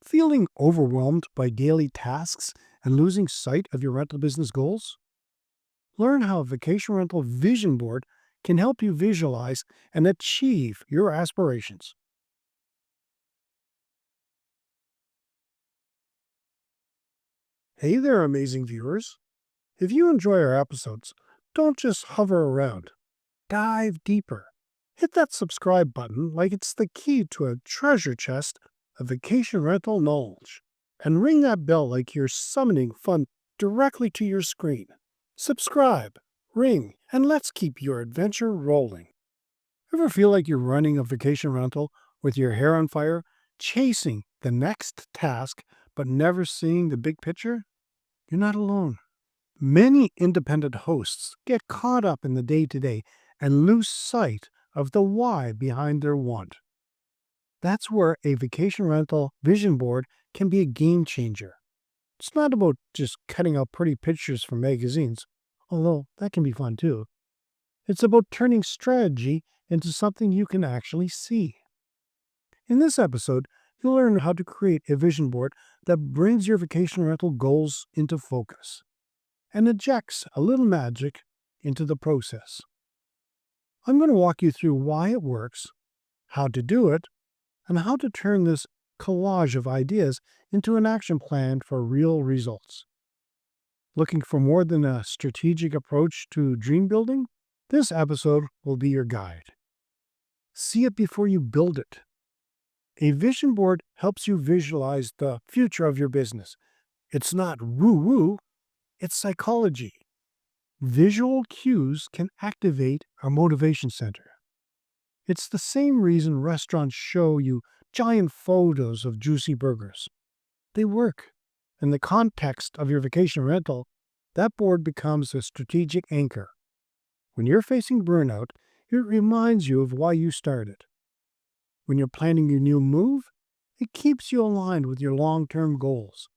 Feeling overwhelmed by daily tasks and losing sight of your rental business goals? Learn how a vacation rental vision board can help you visualize and achieve your aspirations. Hey there, amazing viewers. If you enjoy our episodes, don't just hover around. Dive deeper. Hit that subscribe button like it's the key to a treasure chest of vacation rental knowledge. And ring that bell like you're summoning fun directly to your screen. Subscribe, ring, and let's keep your adventure rolling. Ever feel like you're running a vacation rental with your hair on fire, chasing the next task, but never seeing the big picture? You're not alone. Many independent hosts get caught up in the day-to-day and lose sight of the why behind their want. That's where a vacation rental vision board can be a game changer. It's not about just cutting out pretty pictures from magazines, although that can be fun too. It's about turning strategy into something you can actually see. In this episode, you'll learn how to create a vision board that brings your vacation rental goals into focus and injects a little magic into the process. I'm going to walk you through why it works, how to do it, and how to turn this collage of ideas into an action plan for real results. Looking for more than a strategic approach to dream building? This episode will be your guide. See it before you build it. A vision board helps you visualize the future of your business. It's not woo-woo, it's psychology. Visual cues can activate our motivation center. It's the same reason restaurants show you giant photos of juicy burgers. They work. In the context of your vacation rental, that board becomes a strategic anchor. When you're facing burnout, it reminds you of why you started. When you're planning your new move, it keeps you aligned with your long-term goals.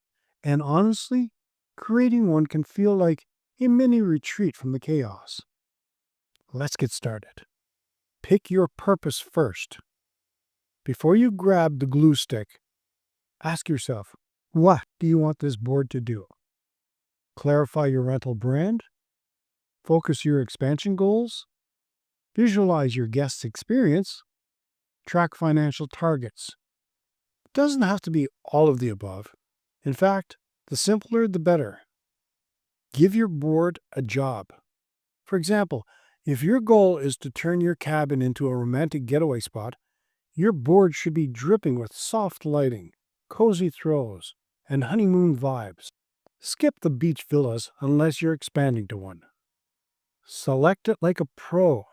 And honestly, creating one can feel like a mini retreat from the chaos. Let's get started. Pick your purpose first. Before you grab the glue stick, ask yourself, what do you want this board to do? Clarify your rental brand? Focus your expansion goals? Visualize your guest's experience? Track financial targets? It doesn't have to be all of the above. In fact, the simpler the better. Give your board a job. For example, if your goal is to turn your cabin into a romantic getaway spot, your board should be dripping with soft lighting, cozy throws, and honeymoon vibes. Skip the beach villas unless you're expanding to one. Select it like a pro.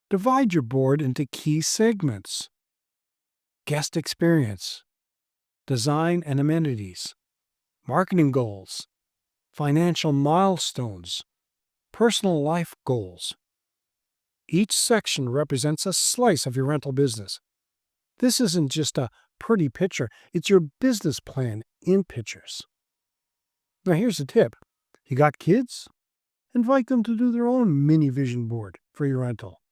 Divide your board into key segments: guest experience, design and amenities, marketing goals, financial milestones, personal life goals. Each section represents a slice of your rental business. This isn't just a pretty picture, it's your business plan in pictures. Now here's a tip. You got kids? Invite them to do their own mini vision board for your rental.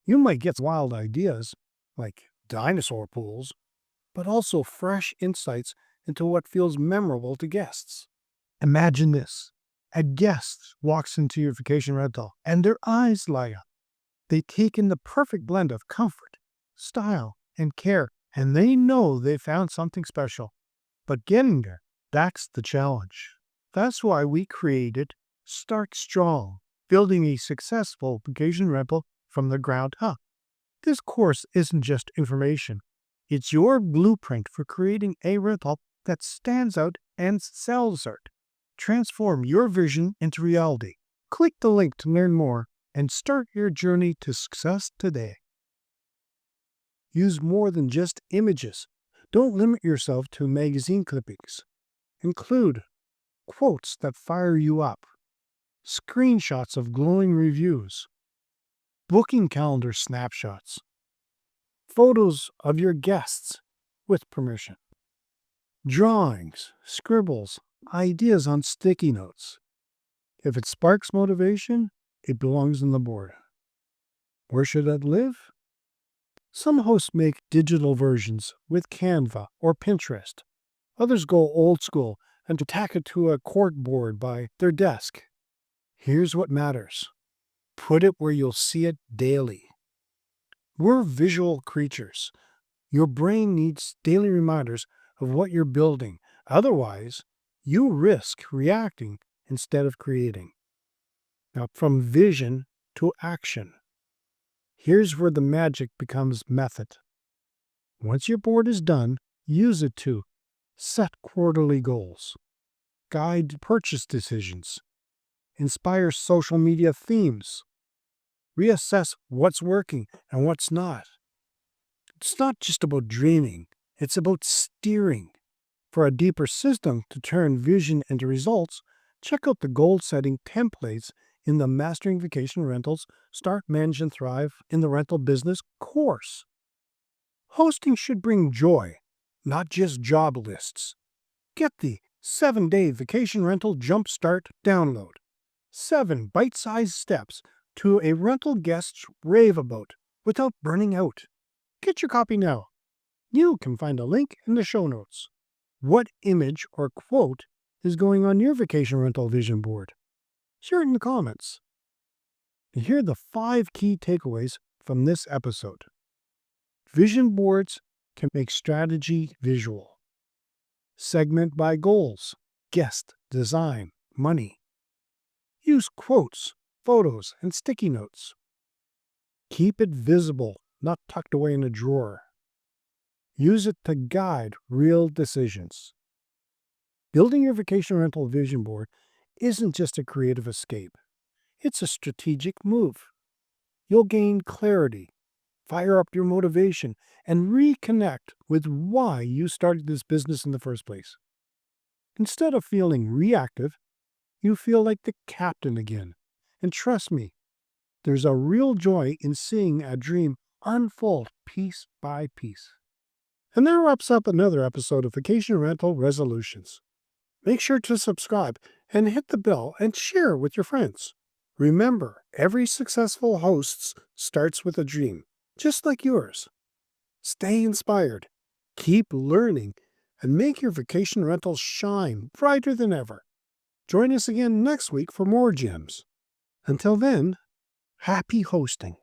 You might get wild ideas, like dinosaur pools, but also fresh insights into what feels memorable to guests. Imagine this. A guest walks into your vacation rental and their eyes light up. They take in the perfect blend of comfort, style, and care, and they know they found something special. But getting there, that's the challenge. That's why we created Start Strong, building a successful vacation rental from the ground up. This course isn't just information. It's your blueprint for creating a rental that stands out and sells out. Transform your vision into reality. Click the link to learn more and start your journey to success today. Use more than just images. Don't limit yourself to magazine clippings. Include quotes that fire you up, screenshots of glowing reviews, booking calendar snapshots, photos of your guests with permission, drawings, scribbles, ideas on sticky notes. If it sparks motivation, it belongs on the board. Where should it live? Some hosts make digital versions with Canva or Pinterest. Others go old school and tack it to a cork board by their desk. Here's what matters. Put it where you'll see it daily. We're visual creatures. Your brain needs daily reminders of what you're building. Otherwise, you risk reacting instead of creating. Now, from vision to action. Here's where the magic becomes method. Once your board is done, use it to set quarterly goals, guide purchase decisions, inspire social media themes, reassess what's working and what's not. It's not just about dreaming, it's about steering. For a deeper system to turn vision into results, check out the goal-setting templates in the Mastering Vacation Rentals Start, Manage, and Thrive in the Rental Business course. Hosting should bring joy, not just job lists. Get the 7-day Vacation Rental Jumpstart download. 7 bite-sized steps to a rental guest's rave about without burning out. Get your copy now. You can find a link in the show notes. What image or quote is going on your vacation rental vision board? Share it in the comments. And here are the 5 key takeaways from this episode. Vision boards can make strategy visual. Segment by goals, guest, design, money. Use quotes, photos, and sticky notes. Keep it visible, not tucked away in a drawer. Use it to guide real decisions. Building your vacation rental vision board isn't just a creative escape. It's a strategic move. You'll gain clarity, fire up your motivation, and reconnect with why you started this business in the first place. Instead of feeling reactive, you feel like the captain again. And trust me, there's a real joy in seeing a dream unfold piece by piece. And that wraps up another episode of Vacation Rental Resolutions. Make sure to subscribe and hit the bell and share with your friends. Remember, every successful host starts with a dream, just like yours. Stay inspired, keep learning, and make your vacation rentals shine brighter than ever. Join us again next week for more gems. Until then, happy hosting.